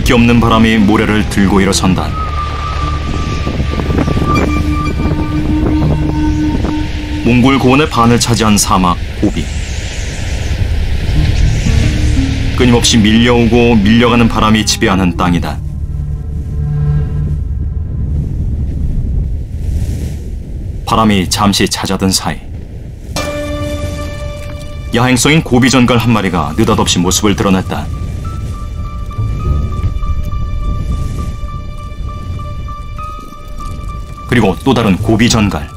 물기 없는 바람이 모래를 들고 일어선다. 몽골 고원의 반을 차지한 사막 고비. 끊임없이 밀려오고 밀려가는 바람이 지배하는 땅이다. 바람이 잠시 잦아든 사이 야행성인 고비전갈 한 마리가 느닷없이 모습을 드러냈다. 그리고 또 다른 고비전갈.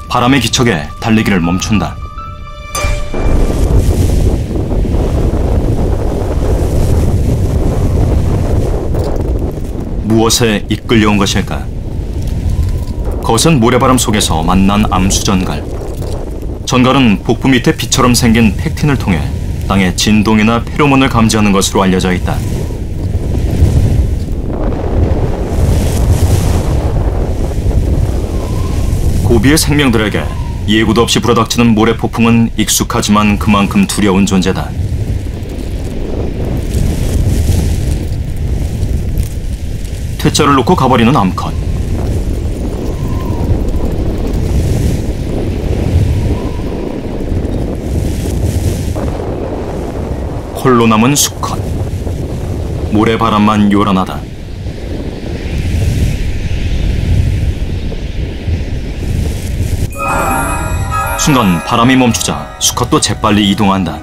바람에 기척에 달리기를 멈춘다. 무엇에 이끌려온 것일까? 거센 모래바람 속에서 만난 암수전갈. 전갈은 복부 밑에 빛처럼 생긴 팩틴을 통해 땅의 진동이나 페로몬을 감지하는 것으로 알려져 있다. 고비의 생명들에게 예고도 없이 불어닥치는 모래폭풍은 익숙하지만 그만큼 두려운 존재다. 퇴짜를 놓고 가버리는 암컷. 홀로 남은 수컷. 모래바람만 요란하다. 순간 바람이 멈추자 수컷도 재빨리 이동한다.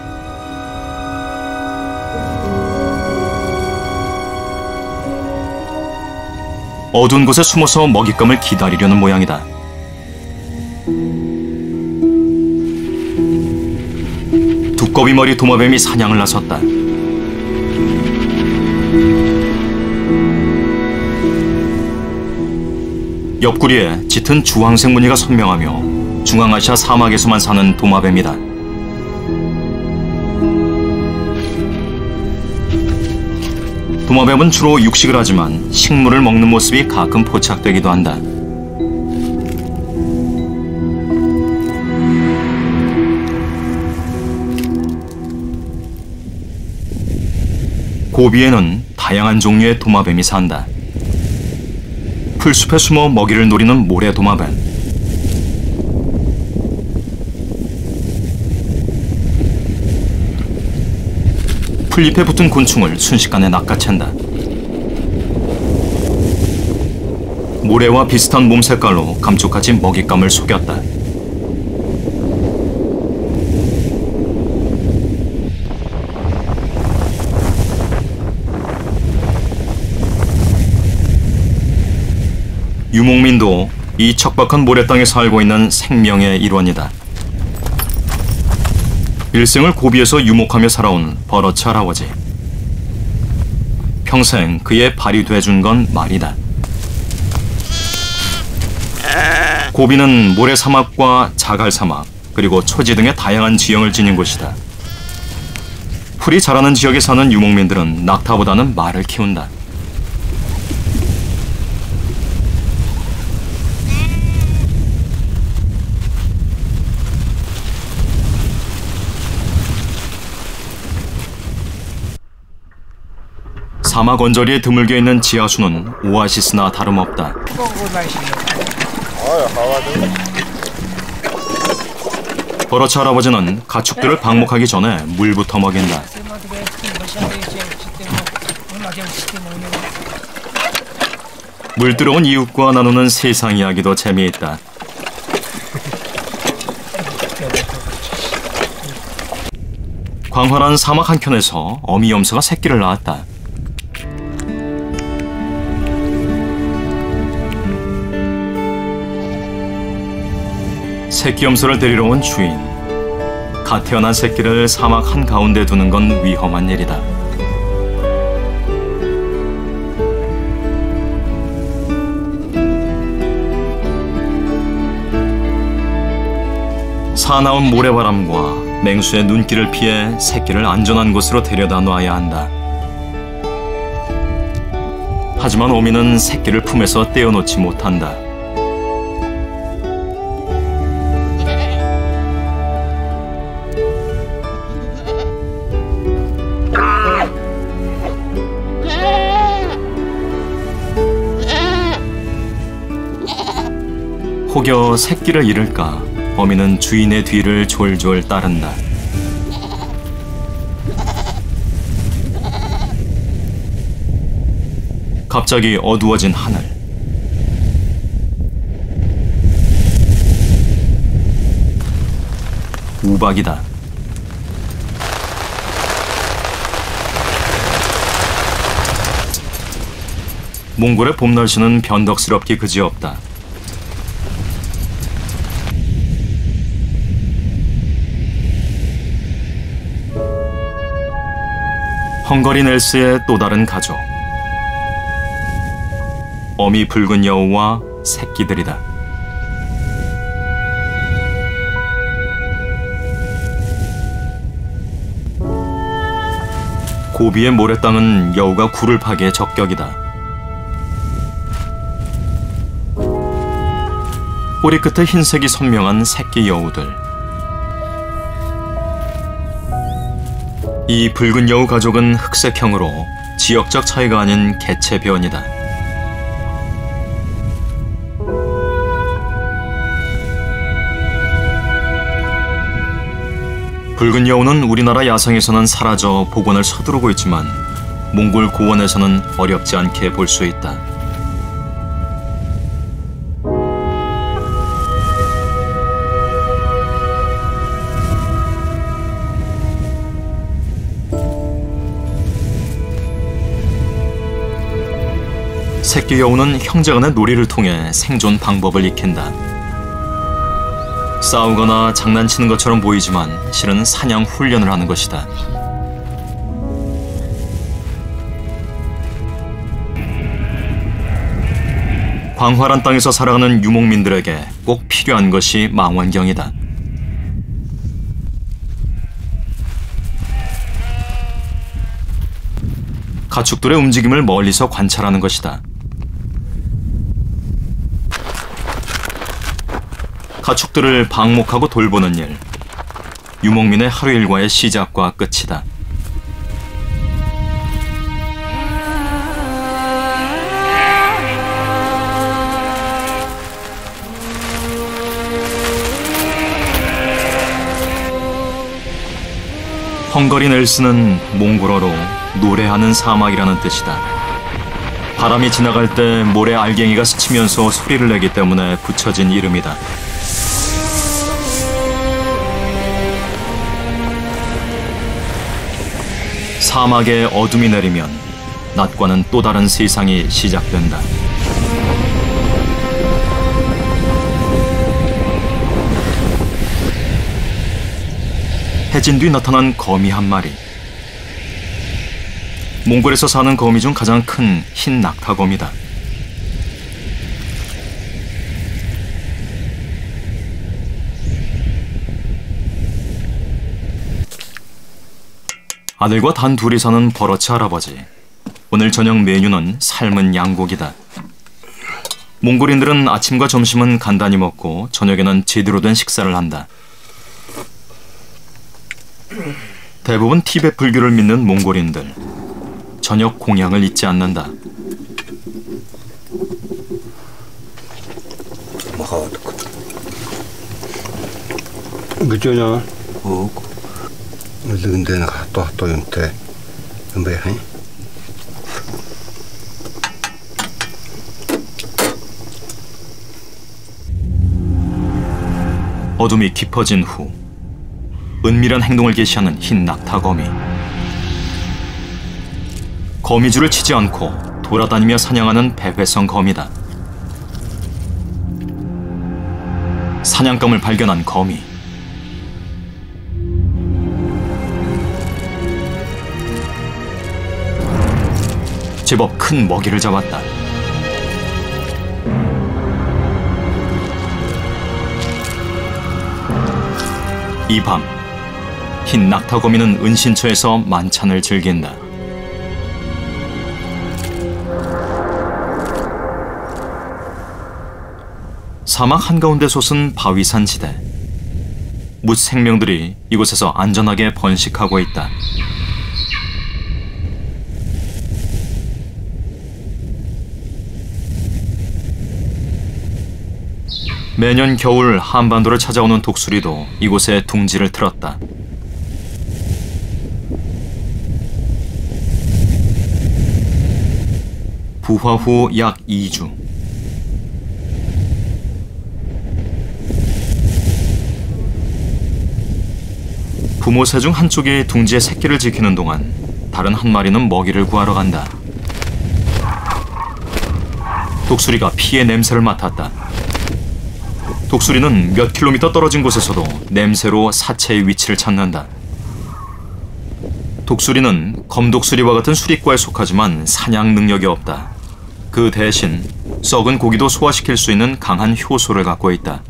어두운 곳에 숨어서 먹잇감을 기다리려는 모양이다. 두꺼비 머리 도마뱀이 사냥을 나섰다. 옆구리에 짙은 주황색 무늬가 선명하며 중앙아시아 사막에서만 사는 도마뱀이다. 도마뱀은 주로 육식을 하지만 식물을 먹는 모습이 가끔 포착되기도 한다. 고비에는 다양한 종류의 도마뱀이 산다. 풀숲에 숨어 먹이를 노리는 모래 도마뱀. 풀잎에 붙은 곤충을 순식간에 낚아챈다. 모래와 비슷한 몸 색깔로 감쪽같이 먹잇감을 속였다. 유목민도 이 척박한 모래 땅에 살고 있는 생명의 일원이다. 일생을 고비에서 유목하며 살아온 버러치 할아버지. 평생 그의 발이 돼준 건 말이다. 고비는 모래사막과 자갈사막, 그리고 초지 등의 다양한 지형을 지닌 곳이다. 풀이 자라는 지역에 사는 유목민들은 낙타보다는 말을 키운다. 사막 언저리에 드물게 있는 지하수는 오아시스나 다름없다. 버러치 할아버지는 가축들을 방목하기 전에 물부터 먹인다. 물들어온 이웃과 나누는 세상 이야기도 재미있다. 광활한 사막 한켠에서 어미염소가 새끼를 낳았다. 새끼 염소를 데리러 온 주인. 갓 태어난 새끼를 사막 한가운데 두는 건 위험한 일이다. 사나운 모래바람과 맹수의 눈길을 피해 새끼를 안전한 곳으로 데려다 놔야 한다. 하지만 어미는 새끼를 품에서 떼어놓지 못한다. 혹여 새끼를 잃을까 어미는 주인의 뒤를 졸졸 따른다. 갑자기 어두워진 하늘. 우박이다. 몽골의 봄 날씨는 변덕스럽기 그지없다. 헝거리 넬스의 또 다른 가족. 어미 붉은 여우와 새끼들이다. 고비의 모래땅은 여우가 굴을 파기에 적격이다. 꼬리 끝에 흰색이 선명한 새끼 여우들. 이 붉은 여우 가족은 흑색형으로 지역적 차이가 아닌 개체변이다. 붉은 여우는 우리나라 야생에서는 사라져 복원을 서두르고 있지만 몽골 고원에서는 어렵지 않게 볼 수 있다. 새끼 여우는 형제간의 놀이를 통해 생존 방법을 익힌다. 싸우거나 장난치는 것처럼 보이지만 실은 사냥 훈련을 하는 것이다. 광활한 땅에서 살아가는 유목민들에게 꼭 필요한 것이 망원경이다. 가축들의 움직임을 멀리서 관찰하는 것이다. 가축들을 방목하고 돌보는 일, 유목민의 하루 일과의 시작과 끝이다. 헝거리 넬스는 몽골어로 노래하는 사막이라는 뜻이다. 바람이 지나갈 때 모래 알갱이가 스치면서 소리를 내기 때문에 붙여진 이름이다. 사막에 어둠이 내리면 낮과는 또 다른 세상이 시작된다. 해진 뒤 나타난 거미 한 마리. 몽골에서 사는 거미 중 가장 큰 흰 낙타거미다. 아들과 단 둘이 사는 버러치 할아버지. 오늘 저녁 메뉴는 삶은 양고기다. 몽골인들은 아침과 점심은 간단히 먹고 저녁에는 제대로 된 식사를 한다. 대부분 티베트 불교를 믿는 몽골인들. 저녁 공양을 잊지 않는다. 그저냐? 근데 나 또 연태 근데 해? 어둠이 깊어진 후 은밀한 행동을 개시하는 흰 낙타거미. 거미줄을 치지 않고 돌아다니며 사냥하는 백회성 거미다. 사냥감을 발견한 거미. 제법 큰 먹이를 잡았다. 이 밤, 흰 낙타거미는 은신처에서 만찬을 즐긴다. 사막 한가운데 솟은 바위산 지대. 무생명들이 이곳에서 안전하게 번식하고 있다. 매년 겨울 한반도를 찾아오는 독수리도 이곳에 둥지를 틀었다. 부화 후 약 2주. 부모 새 중 한쪽이 둥지의 새끼를 지키는 동안 다른 한 마리는 먹이를 구하러 간다. 독수리가 피의 냄새를 맡았다. 독수리는 몇 킬로미터 떨어진 곳에서도 냄새로 사체의 위치를 찾는다. 독수리는 검독수리와 같은 수리과에 속하지만 사냥 능력이 없다. 그 대신 썩은 고기도 소화시킬 수 있는 강한 효소를 갖고 있다.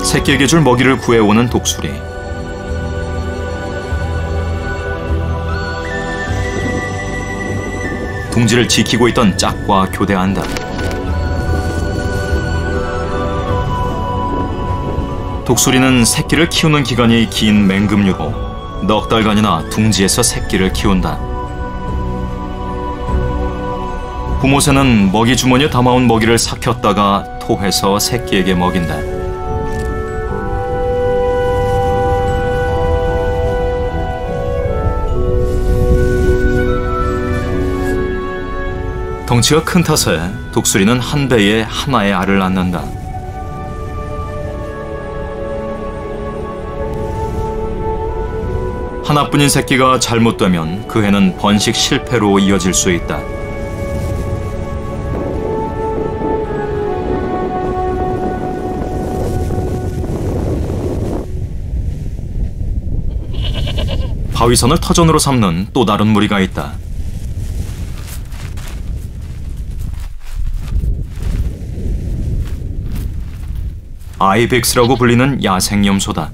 새끼에게 줄 먹이를 구해오는 독수리. 둥지를 지키고 있던 짝과 교대한다. 독수리는 새끼를 키우는 기간이 긴 맹금류로 넉 달간이나 둥지에서 새끼를 키운다. 부모새는 먹이 주머니에 담아온 먹이를 삭혔다가 토해서 새끼에게 먹인다. 덩치가 큰 탓에 독수리는 한 배에 하나의 알을 낳는다. 하나뿐인 새끼가 잘못되면 그 해는 번식 실패로 이어질 수 있다. 바위선을 터전으로 삼는 또 다른 무리가 있다. 아이벡스라고 불리는 야생염소다.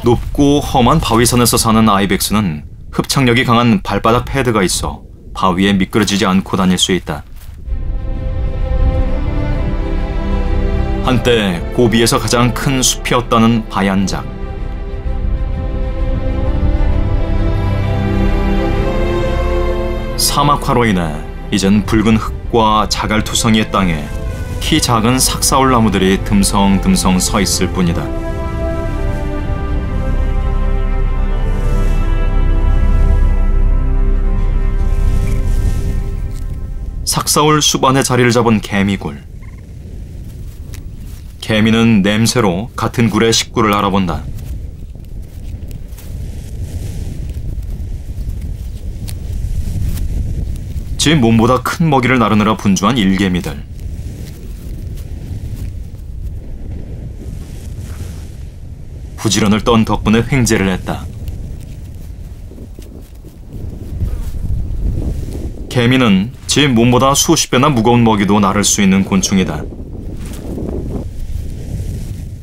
높고 험한 바위선에서 사는 아이벡스는 흡착력이 강한 발바닥 패드가 있어 바위에 미끄러지지 않고 다닐 수 있다. 한때 고비에서 가장 큰 숲이었다는 바얀작. 사막화로 인해 이젠 붉은 흙과 자갈투성이의 땅에 키 작은 삭사올 나무들이 듬성듬성 서 있을 뿐이다. 삭사올 숲 안에 자리를 잡은 개미굴. 개미는 냄새로 같은 굴의 식구를 알아본다. 지 몸보다 큰 먹이를 나르느라 분주한 일개미들. 부지런을 떤 덕분에 횡재를 했다. 개미는 지 몸보다 수십 배나 무거운 먹이도 나를 수 있는 곤충이다.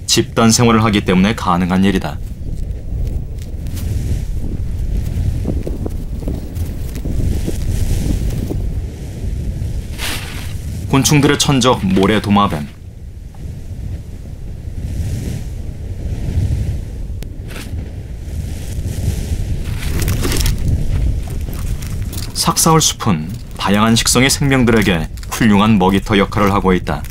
집단 생활을 하기 때문에 가능한 일이다. 곤충들의 천적 모래도마뱀. 삭사올 숲은 다양한 식성의 생명들에게 훌륭한 먹이터 역할을 하고 있다.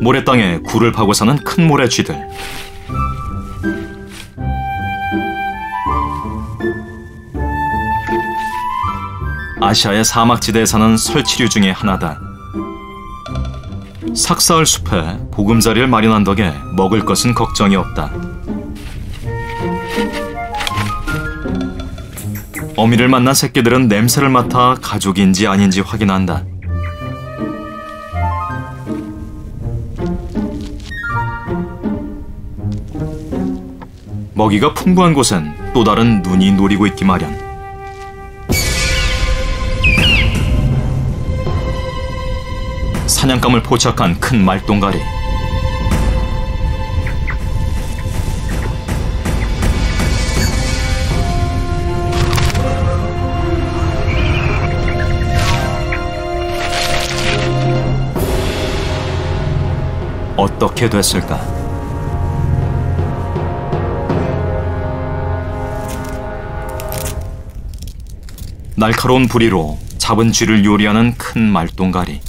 모래땅에 굴을 파고 사는 큰 모래쥐들. 아시아의 사막지대에 사는 설치류 중의 하나다. 삭사올 숲에 보금자리를 마련한 덕에 먹을 것은 걱정이 없다. 어미를 만난 새끼들은 냄새를 맡아 가족인지 아닌지 확인한다. 먹이가 풍부한 곳엔 또 다른 눈이 노리고 있기 마련. 사냥감을 포착한 큰 말똥가리. 어떻게 됐을까? 날카로운 부리로 잡은 쥐를 요리하는 큰 말똥가리.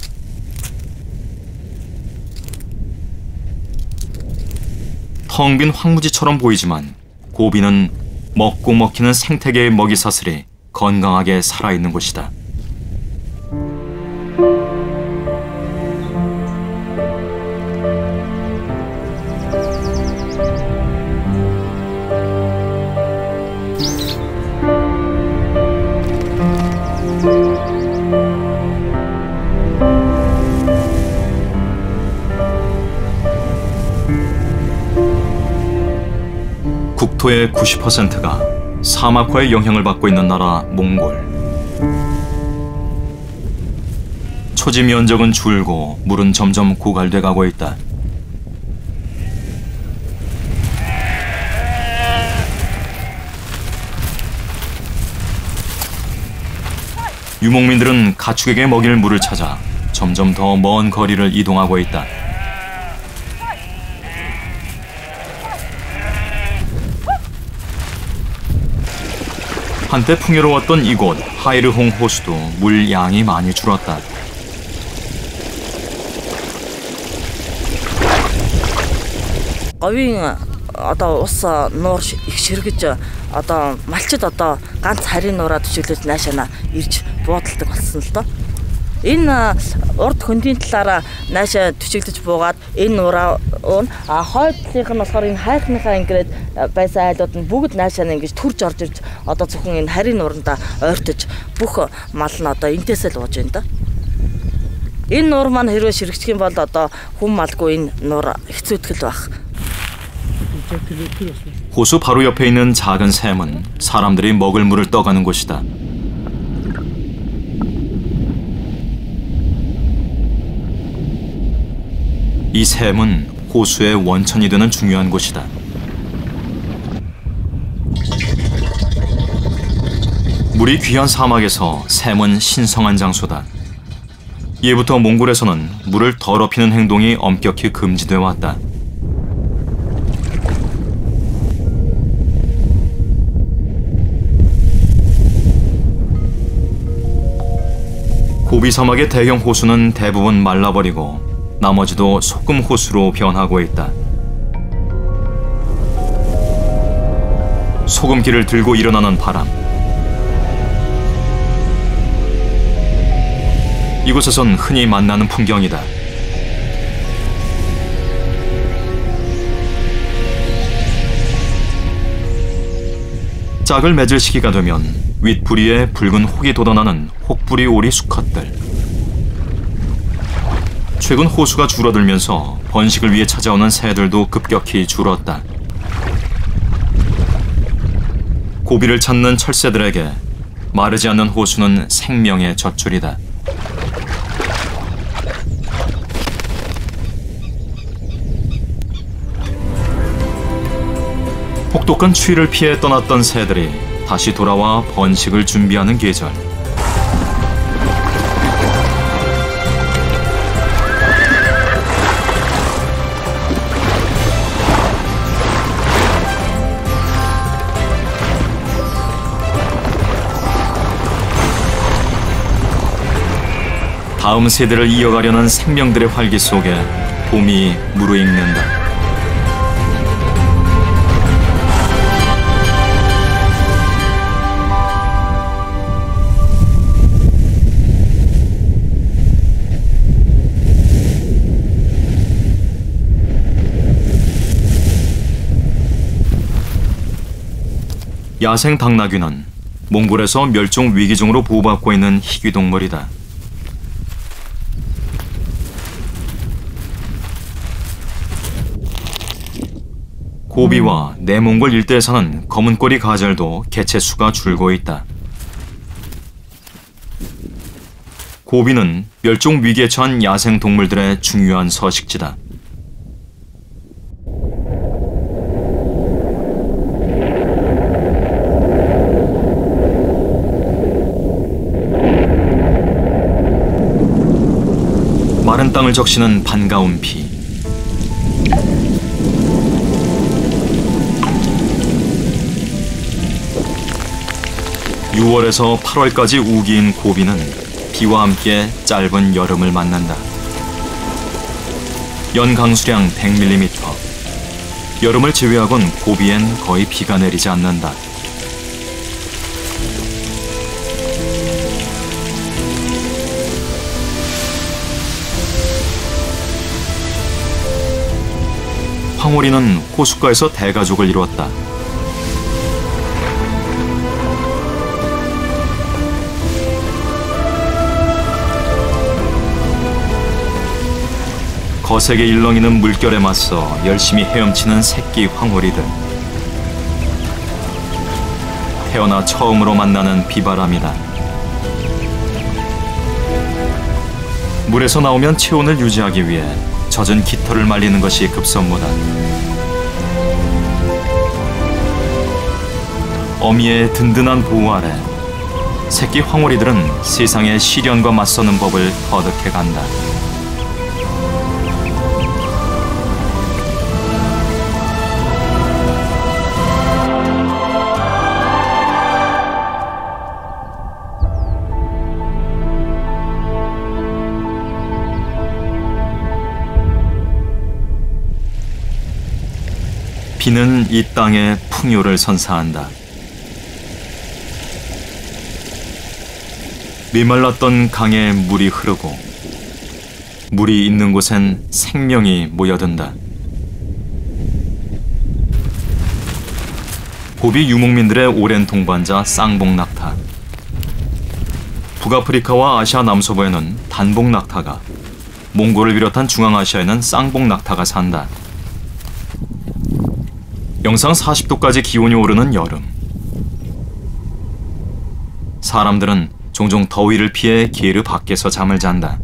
텅 빈 황무지처럼 보이지만 고비는 먹고 먹히는 생태계의 먹이사슬이 건강하게 살아있는 곳이다. 국토의 90%가 사막화의 영향을 받고 있는 나라 몽골. 초지 면적은 줄고 물은 점점 고갈돼 가고 있다. 유목민들은 가축에게 먹일 물을 찾아 점점 더 먼 거리를 이동하고 있다. 한때 풍요로웠던 이곳 하이르홍 호수도 물 양이 많이 줄었다. говийн одоо ус нуур их ширгэж одоо малчид одоо ганц харийн нураа төшөглөж наашаана ирж буудалдаг болсон л доо. Энэ урд хөндийн талаараа нааша төшөглөж буугаад энэ нураа хойдлынх нь болохоор энэ хайрхныхаа ингээд байсан айлууд нь бүгд наашаа ингэж төрж орж ирж одоо зөвхөн энэ харийн нуранда ойртож бүх мал нь одоо энтэйсээ л ууж байна да. Энэ нуур маань хэрвээ ширэгчих юм бол одоо хүн малгүй энэ нуур хэцүүтгэл байх. 호수 바로 옆에 있는 작은 샘은 사람들이 먹을 물을 떠가는 곳이다. 이 샘은 호수의 원천이 되는 중요한 곳이다. 물이 귀한 사막에서 샘은 신성한 장소다. 예부터 몽골에서는 물을 더럽히는 행동이 엄격히 금지돼 왔다. 고비 사막의 대형 호수는 대부분 말라버리고 나머지도 소금 호수로 변하고 있다. 소금기를 들고 일어나는 바람. 이곳에선 흔히 만나는 풍경이다. 짝을 맺을 시기가 되면 윗부리에 붉은 혹이 돋아나는 혹부리 오리 수컷들. 최근 호수가 줄어들면서 번식을 위해 찾아오는 새들도 급격히 줄었다. 고비를 찾는 철새들에게 마르지 않는 호수는 생명의 젖줄이다. 혹독한 추위를 피해 떠났던 새들이 다시 돌아와 번식을 준비하는 계절. 다음 세대를 이어가려는 생명들의 활기 속에 봄이 무르익는다. 야생 당나귀는 몽골에서 멸종 위기종으로 보호받고 있는 희귀동물이다. 고비와 내몽골 일대에 사는 검은꼬리 가젤도 개체수가 줄고 있다. 고비는 멸종 위기에 처한 야생 동물들의 중요한 서식지다. 마른 땅을 적시는 반가운 비. 6월에서 8월까지 우기인 고비는 비와 함께 짧은 여름을 만난다. 연 강수량 100mm. 여름을 제외하곤 고비엔 거의 비가 내리지 않는다. 황홀이는 호숫가에서 대가족을 이루었다. 거세게 일렁이는 물결에 맞서 열심히 헤엄치는 새끼 황홀이들. 태어나 처음으로 만나는 비바람이다. 물에서 나오면 체온을 유지하기 위해 젖은 깃털을 말리는 것이 급선무다. 어미의 든든한 보호 아래 새끼 황홀이들은 세상의 시련과 맞서는 법을 터득해 간다. 비는 이 땅의 풍요를 선사한다. 메말랐던 강에 물이 흐르고 물이 있는 곳엔 생명이 모여든다. 고비 유목민들의 오랜 동반자 쌍봉낙타. 북아프리카와 아시아 남서부에는 단봉낙타가, 몽골을 비롯한 중앙아시아에는 쌍봉낙타가 산다. 영상 40도까지 기온이 오르는 여름. 사람들은 종종 더위를 피해 게르 밖에서 잠을 잔다.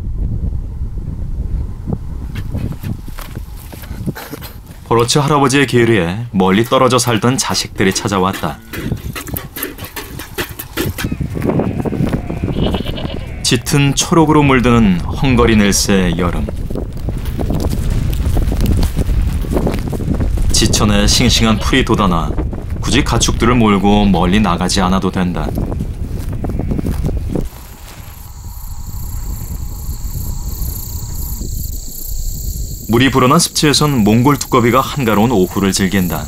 버러츠 할아버지의 게르에 멀리 떨어져 살던 자식들이 찾아왔다. 짙은 초록으로 물드는 헝거린 일세의 여름. 지천에 싱싱한 풀이 돋아나 굳이 가축들을 몰고 멀리 나가지 않아도 된다. 물이 불어난 습지에선 몽골 두꺼비가 한가로운 오후를 즐긴다.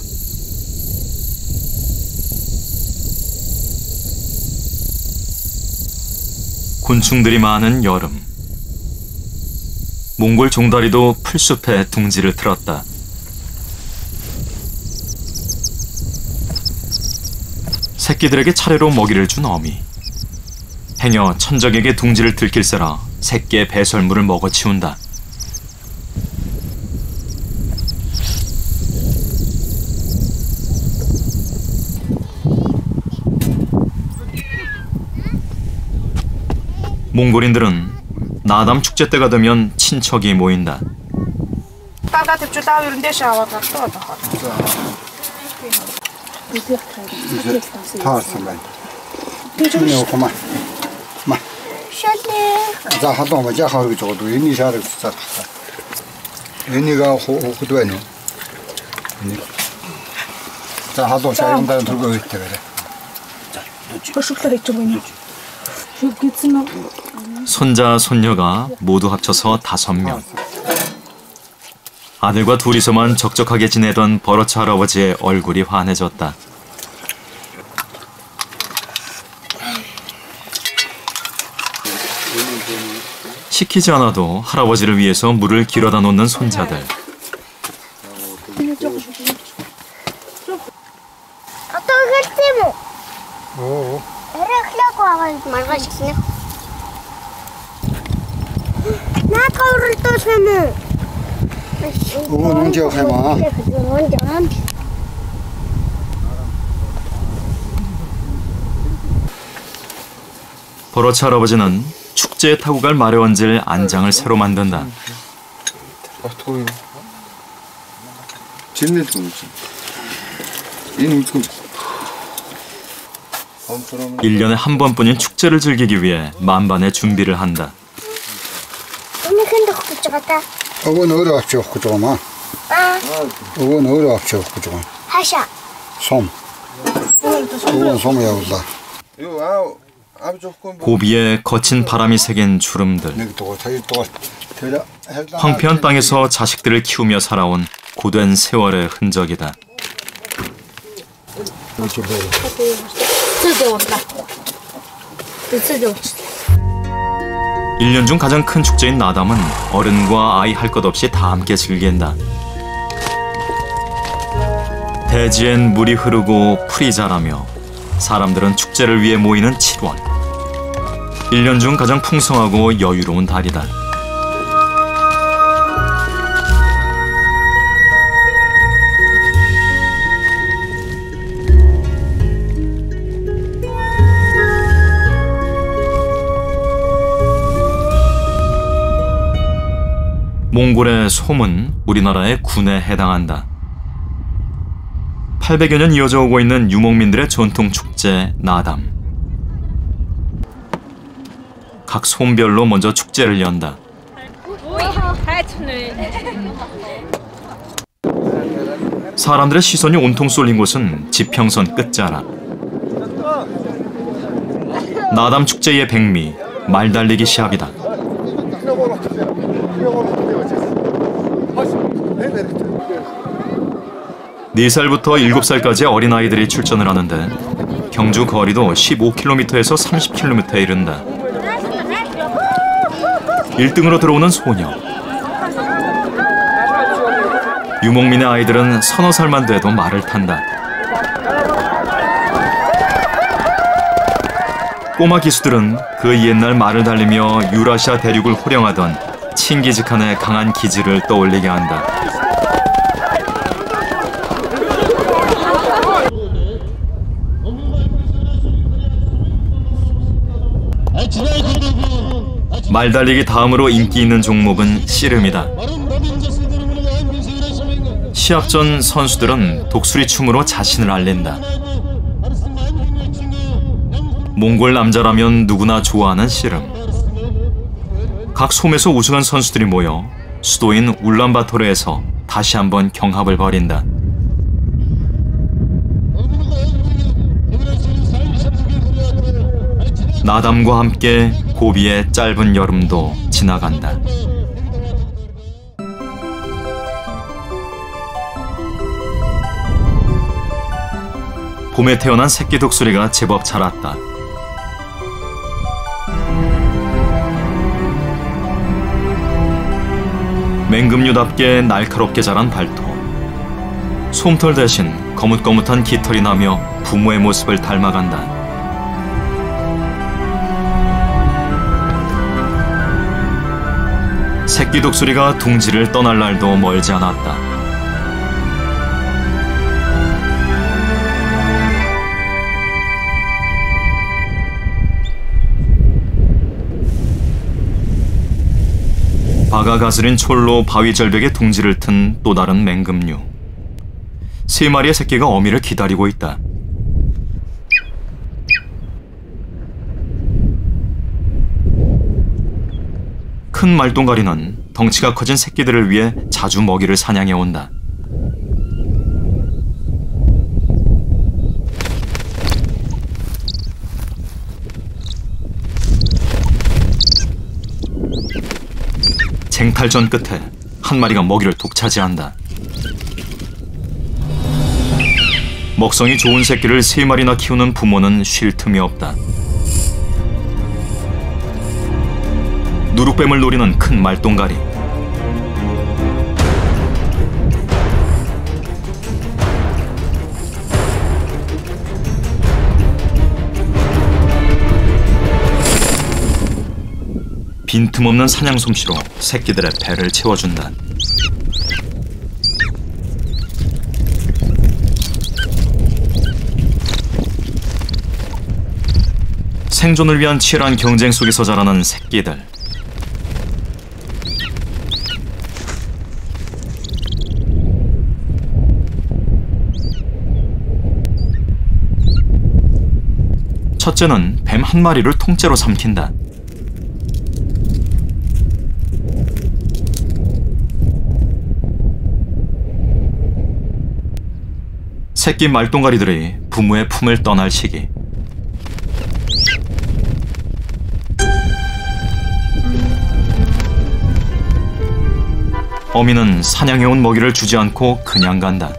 곤충들이 많은 여름. 몽골 종다리도 풀숲에 둥지를 틀었다. 새끼들에게 차례로 먹이를 준 어미. 행여 천적에게 둥지를 들킬세라 새끼의 배설물을 먹어치운다. 몽골인들은 나담 축제 때가 되면 친척이 모인다. 손자, 손녀가 모두 합쳐서 5명. 아들과 둘이서만 적적하게 지내던 버러츠 할아버지의 얼굴이 환해졌다. 시키지 않아도 할아버지를 위해서 물을 길어다 놓는 손자들. 버러츠 할아버지는 축제에 타고 갈 말에 얹을 안장을 새로 만든다. 1년에 한 번뿐인 축제를 즐기기 위해 만반의 준비를 한다. 어건 어디 앞쪽 그쪽만. 어건 어디 앞쪽 그쪽만. 하샤. 솜. 어건 솜이야 올라. 고비에 거친 바람이 새긴 주름들. 황폐한 땅에서 자식들을 키우며 살아온 고된 세월의 흔적이다. 1년 중 가장 큰 축제인 나담은 어른과 아이 할 것 없이 다 함께 즐긴다. 대지엔 물이 흐르고 풀이 자라며 사람들은 축제를 위해 모이는 7월. 1년 중 가장 풍성하고 여유로운 달이다. 몽골의 솜은 우리나라의 군에 해당한다. 800여 년 이어져 오고 있는 유목민들의 전통 축제 나담. 각 솜별로 먼저 축제를 연다. 사람들의 시선이 온통 쏠린 곳은 지평선 끝자락. 나담 축제의 백미, 말달리기 시합이다. 4살부터 7살까지의 어린아이들이 출전을 하는데 경주 거리도 15km에서 30km에 이른다. 1등으로 들어오는 소녀. 유목민의 아이들은 서너 살만 돼도 말을 탄다. 꼬마 기수들은 그 옛날 말을 달리며 유라시아 대륙을 호령하던 칭기즈칸의 강한 기질을 떠올리게 한다. 말달리기 다음으로 인기 있는 종목은 씨름이다. 시합 전 선수들은 독수리 춤으로 자신을 알린다. 몽골 남자라면 누구나 좋아하는 씨름. 각 솜에서 우승한 선수들이 모여 수도인 울란바토르에서 다시 한번 경합을 벌인다. 나담과 함께 고비의 짧은 여름도 지나간다. 봄에 태어난 새끼 독수리가 제법 자랐다. 맹금류답게 날카롭게 자란 발톱. 솜털 대신 거뭇거뭇한 깃털이 나며 부모의 모습을 닮아간다. 새끼 독수리가 둥지를 떠날 날도 멀지 않았다. 바가 가스린 촐로 바위 절벽에 둥지를 튼 또 다른 맹금류. 3마리의 새끼가 어미를 기다리고 있다. 큰 말똥가리는 덩치가 커진 새끼들을 위해 자주 먹이를 사냥해 온다. 쟁탈전 끝에 한 마리가 먹이를 독차지한다. 먹성이 좋은 새끼를 3마리나 키우는 부모는 쉴 틈이 없다. 누룩뱀을 노리는 큰 말똥가리. 빈틈없는 사냥 솜씨로 새끼들의 배를 채워준다. 생존을 위한 치열한 경쟁 속에서 자라는 새끼들. 첫째는 뱀 한 마리를 통째로 삼킨다. 새끼 말똥가리들이 부모의 품을 떠날 시기. 어미는 사냥해온 먹이를 주지 않고 그냥 간다.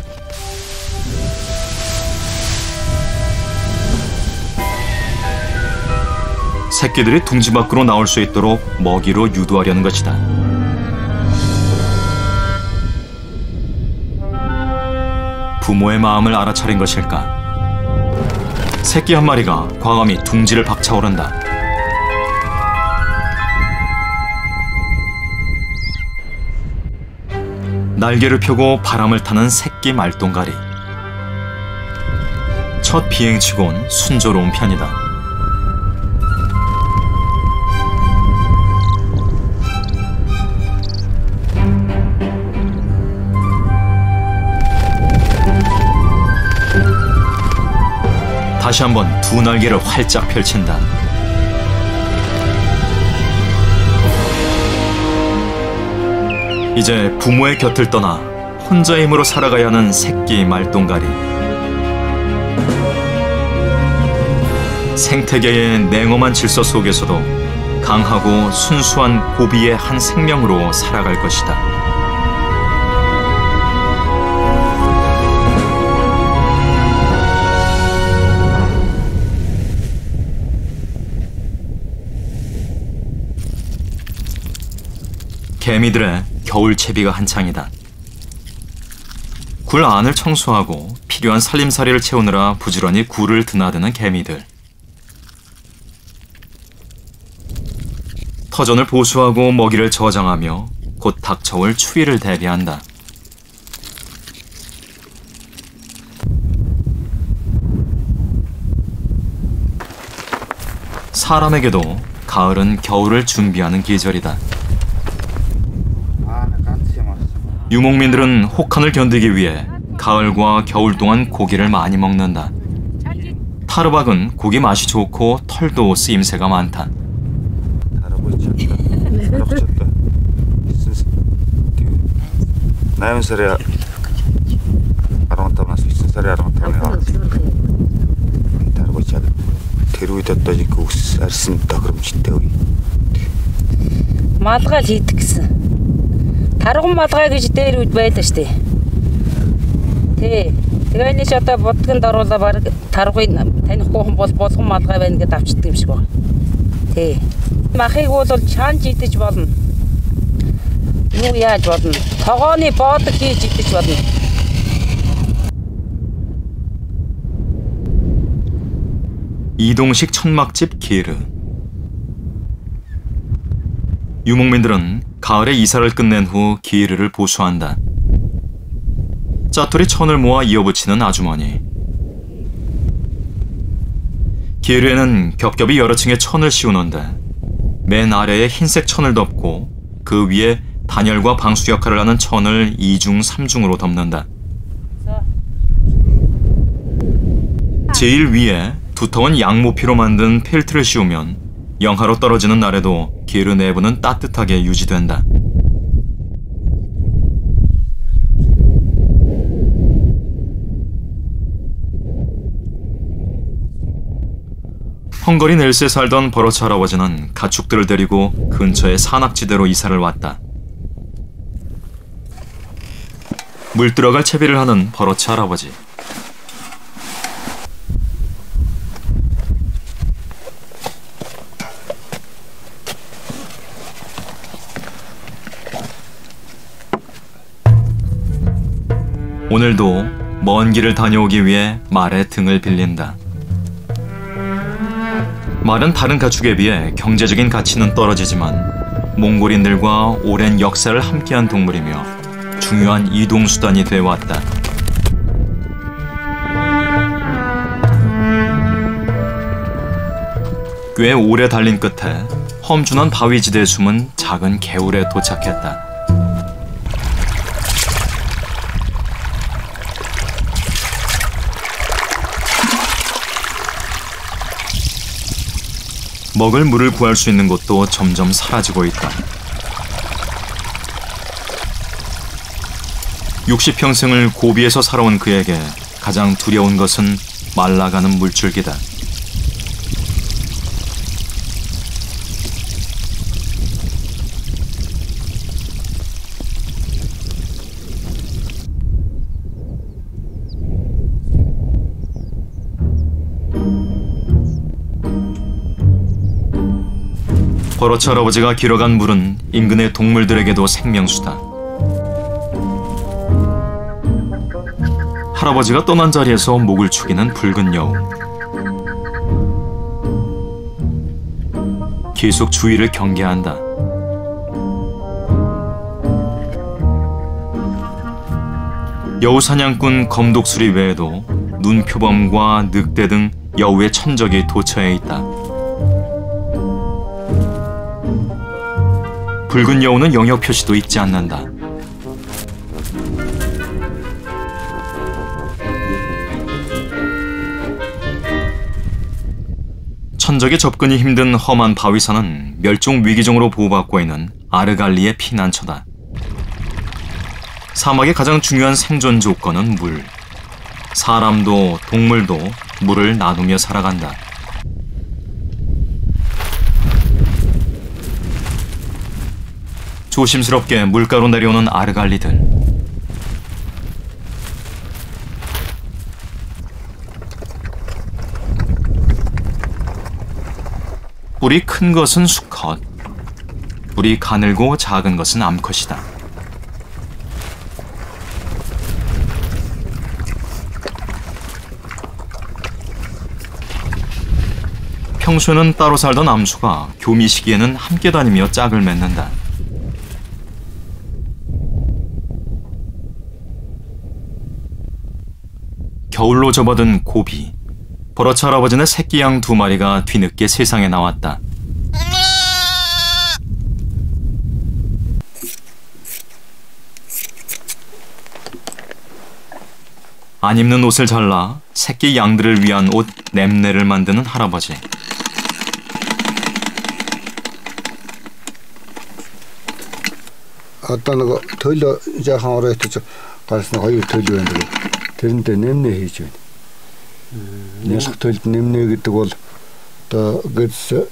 새끼들이 둥지 밖으로 나올 수 있도록 먹이로 유도하려는 것이다. 부모의 마음을 알아차린 것일까? 새끼 한 마리가 과감히 둥지를 박차오른다. 날개를 펴고 바람을 타는 새끼 말똥가리. 첫 비행치곤 순조로운 편이다. 다시 한번 두 날개를 활짝 펼친다. 이제 부모의 곁을 떠나 혼자의 힘으로 살아가야 하는 새끼 말똥가리. 생태계의 냉엄한 질서 속에서도 강하고 순수한 고비의 한 생명으로 살아갈 것이다. 개미들의 겨울 채비가 한창이다. 굴 안을 청소하고 필요한 살림살이를 채우느라 부지런히 굴을 드나드는 개미들. 터전을 보수하고 먹이를 저장하며 곧 닥쳐올 추위를 대비한다. 사람에게도 가을은 겨울을 준비하는 계절이다. 유목민들은 혹한을 견디기 위해 가을과 겨울 동안 고기를 많이 먹는다. 타르박은 고기 맛이 좋고 털도 쓰임새가 많다. Малгай хийдэг гэсэн. Тарган малгай гэж дээр үед байдаг штэ. Тий. Тэгээ энэ ч одоо будганд оруулаа баг таргыг танихгүй хүн бол болгон малгай байна гэдээ авчдаг юм шиг байна. Тий. Махыг бол чаанж идэж болно. Юу яаж болно? Тогооны боодог хийж идэж болно. 이동식 천막집 게르. 유목민들은 가을에 이사를 끝낸 후 게르를 보수한다. 짜투리 천을 모아 이어붙이는 아주머니. 게르에는 겹겹이 여러 층의 천을 씌우는데 맨 아래에 흰색 천을 덮고 그 위에 단열과 방수 역할을 하는 천을 2중, 3중으로 덮는다. 제일 위에 두터운 양모피로 만든 펠트를 씌우면 영하로 떨어지는 날에도 게르 내부는 따뜻하게 유지된다. 헝가리 넬스에 살던 버러츠 할아버지는 가축들을 데리고 근처의 산악지대로 이사를 왔다. 물 들어갈 채비를 하는 버러츠 할아버지. 오늘도 먼 길을 다녀오기 위해 말의 등을 빌린다. 말은 다른 가축에 비해 경제적인 가치는 떨어지지만 몽골인들과 오랜 역사를 함께한 동물이며 중요한 이동수단이 되어왔다. 꽤 오래 달린 끝에 험준한 바위지대에 숨은 작은 개울에 도착했다. 먹을 물을 구할 수 있는 곳도 점점 사라지고 있다. 60평생을 고비에서 살아온 그에게 가장 두려운 것은 말라가는 물줄기다. 버러치 할아버지가 길어간 물은 인근의 동물들에게도 생명수다. 할아버지가 떠난 자리에서 목을 축이는 붉은 여우. 계속 주위를 경계한다. 여우 사냥꾼 검독수리 외에도 눈표범과 늑대 등 여우의 천적이 도처에 있다. 붉은 여우는 영역 표시도 잊지 않는다. 천적의 접근이 힘든 험한 바위산은 멸종 위기종으로 보호받고 있는 아르갈리의 피난처다. 사막의 가장 중요한 생존 조건은 물. 사람도 동물도 물을 나누며 살아간다. 조심스럽게 물가로 내려오는 아르갈리들. 뿔이 큰 것은 수컷, 뿔이 가늘고 작은 것은 암컷이다. 평소에는 따로 살던 암수가 교미 시기에는 함께 다니며 짝을 맺는다. 겨울로 접어든 고비. 버러치 할아버지네 새끼 양 2마리가 뒤늦게 세상에 나왔다. 안 입는 옷을 잘라 새끼 양들을 위한 옷 냄내를 만드는 할아버지. 어떤 거 돌려 이제 하루에 또 가서 거기 돌려는데 тэрнтэй нэмнэ хийж байна. Нэлх төлд нэмнэ гэдэг бол одоо гэс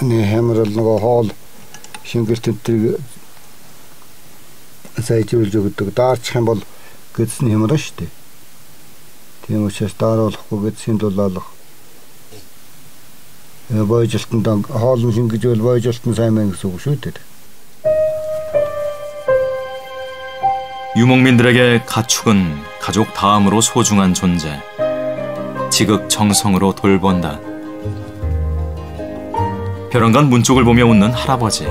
хэмрэл нөгөө хоол шингэлтэнтэй сайжруулж өгдөг. Даарчих юм бол гэс нь хэмрэн шүү дээ. Тийм учраас дааруулахгүй гэсийн тулд алах. Бойжилтанд хоол нь шингэж бол бойжилтан сайн мэн гэсэн үг шүү дээ. 유목민들에게 가축은 가족 다음으로 소중한 존재. 지극정성으로 돌본다. 벼랑간 문 쪽을 보며 웃는 할아버지.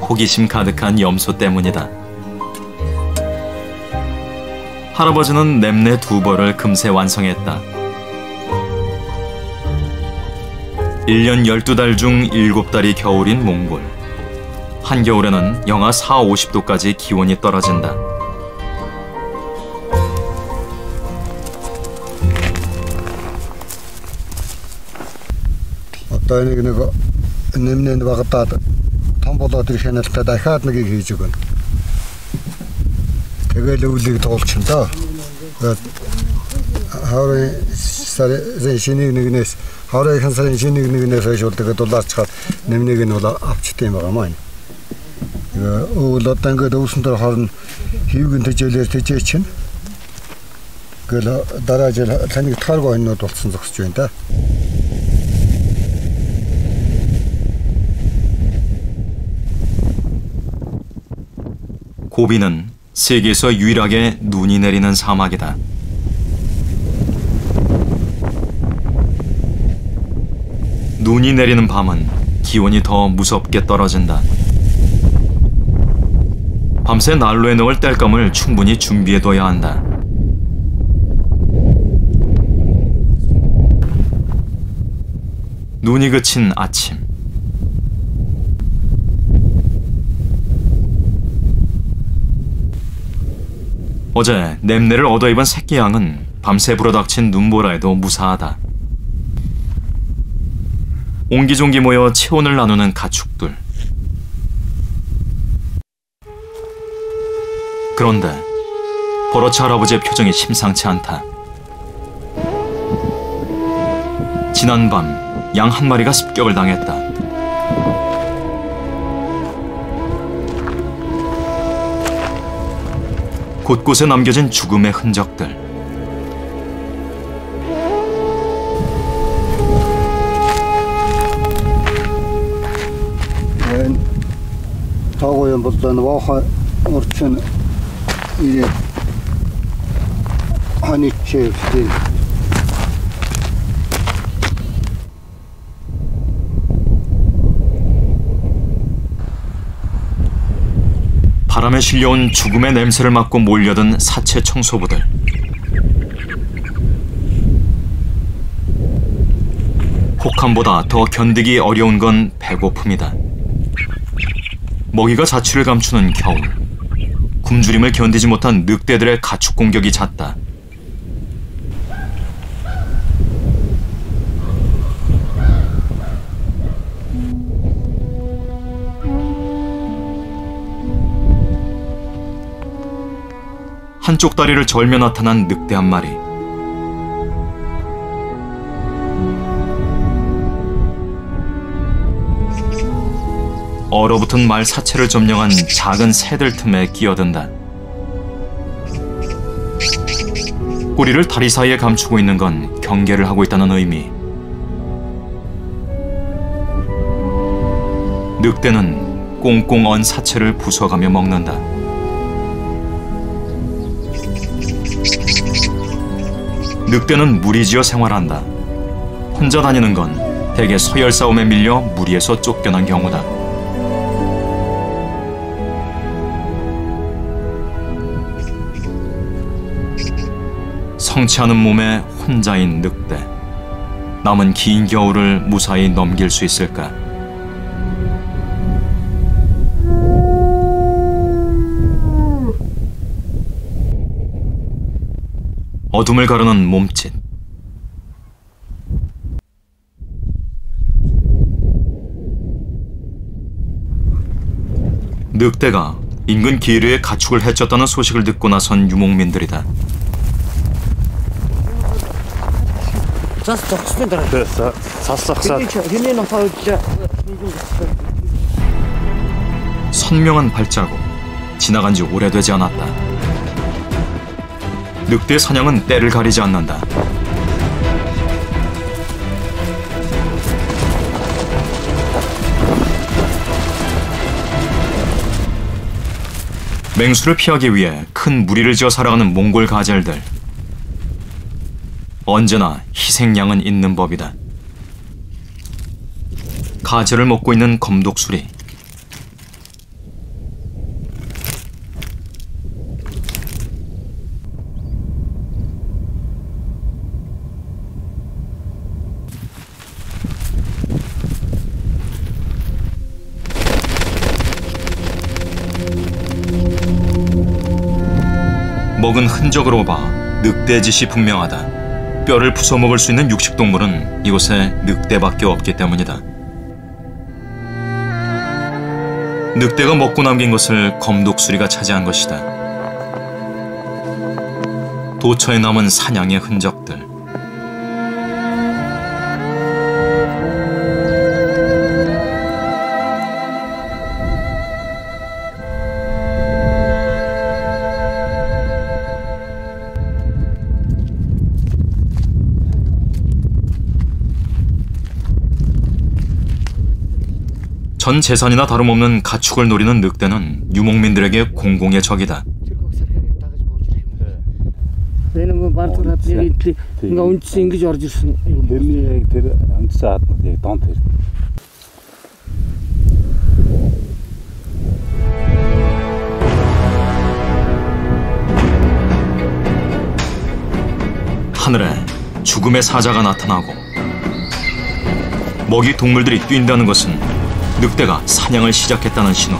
호기심 가득한 염소 때문이다. 할아버지는 냄내 2벌을 금세 완성했다. 1년 12달 중 7달이 겨울인 몽골. 한겨울에는 영하 4, 50도까지 기온이 떨어진다. Одоо нэг нэмнэнд багтаад том болоод ирэх хяналтаа дахиад нэгийг хийж өгнө. Тэгэл өвлийг туулчихна да. Хаврын сарын шинийг нэгнээс хаврын сарын шинийг нэгнээс хойшуулдаг дулаарчаад нэмнийг нь бол авчт юм байгаа маань. Өвөл одоо ингээд өвсөн дээр хорн хийвгэн төжөөлөөр төжөө чинь. Гэл дараа жил таныг тарга хойнод болцсон зогсож байна да. 고비는 세계에서 유일하게 눈이 내리는 사막이다. 눈이 내리는 밤은 기온이 더 무섭게 떨어진다. 밤새 난로에 넣을 땔감을 충분히 준비해둬야 한다. 눈이 그친 아침. 어제 냄새를 얻어입은 새끼 양은 밤새 불어닥친 눈보라에도 무사하다. 옹기종기 모여 체온을 나누는 가축들. 그런데 버러치 할아버지의 표정이 심상치 않다. 지난밤 양 한 마리가 습격을 당했다. 곳곳에 남겨진 죽음의 흔적들. 고연 보던 와하 орчин 이제 아니 제 바람에 실려온 죽음의 냄새를 맡고 몰려든 사체 청소부들. 혹함보다 더 견디기 어려운 건 배고픔이다. 먹이가 자취를 감추는 겨울. 굶주림을 견디지 못한 늑대들의 가축 공격이 잦다. 한쪽 다리를 절며 나타난 늑대 한 마리. 얼어붙은 말 사체를 점령한 작은 새들 틈에 끼어든다. 꼬리를 다리 사이에 감추고 있는 건 경계를 하고 있다는 의미. 늑대는 꽁꽁 언 사체를 부숴가며 먹는다. 늑대는 무리지어 생활한다. 혼자 다니는 건 대개 서열 싸움에 밀려 무리에서 쫓겨난 경우다. 성취하는 몸에 혼자인 늑대. 남은 긴 겨울을 무사히 넘길 수 있을까? 어둠을 가르는 몸짓. 늑대가 인근 기르의 가축을 해쳤다는 소식을 듣고 나선 유목민들이다. 선명한 발자국. 지나간 지 오래되지 않았다. 늑대 사냥은 때를 가리지 않는다. 맹수를 피하기 위해 큰 무리를 지어 살아가는 몽골 가젤들. 언제나 희생양은 있는 법이다. 가젤을 먹고 있는 검독수리. 먹은 흔적으로 봐 늑대짓이 분명하다. 뼈를 부숴먹을 수 있는 육식동물은 이곳에 늑대밖에 없기 때문이다. 늑대가 먹고 남긴 것을 검독수리가 차지한 것이다. 도처에 남은 사냥의 흔적들. 전 재산이나 다름없는 가축을 노리는 늑대는 유목민들에게 공공의 적이다. 하늘에 죽음의 사자가 나타나고 먹이 동물들이 뛴다는 것은 늑대가 사냥을 시작했다는 신호.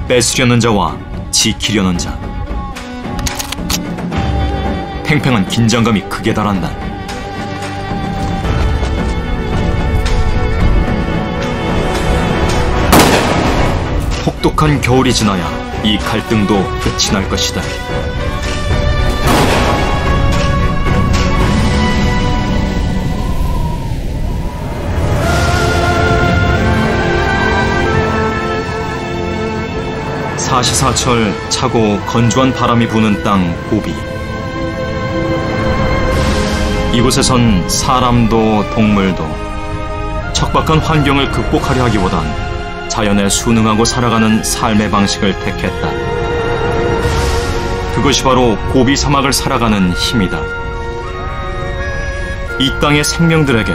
뺏으려는 자와 지키려는 자. 팽팽한 긴장감이 극에 달한다. 혹독한 겨울이 지나야 이 갈등도 끝이 날 것이다. 사시사철 차고 건조한 바람이 부는 땅 고비. 이곳에선 사람도 동물도 척박한 환경을 극복하려 하기보단 자연에 순응하고 살아가는 삶의 방식을 택했다. 그것이 바로 고비 사막을 살아가는 힘이다. 이 땅의 생명들에게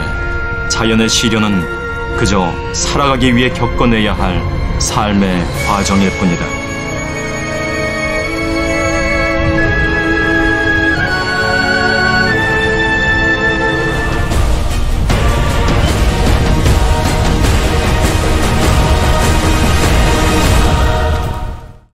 자연의 시련은 그저 살아가기 위해 겪어내야 할 삶의 과정일 뿐이다.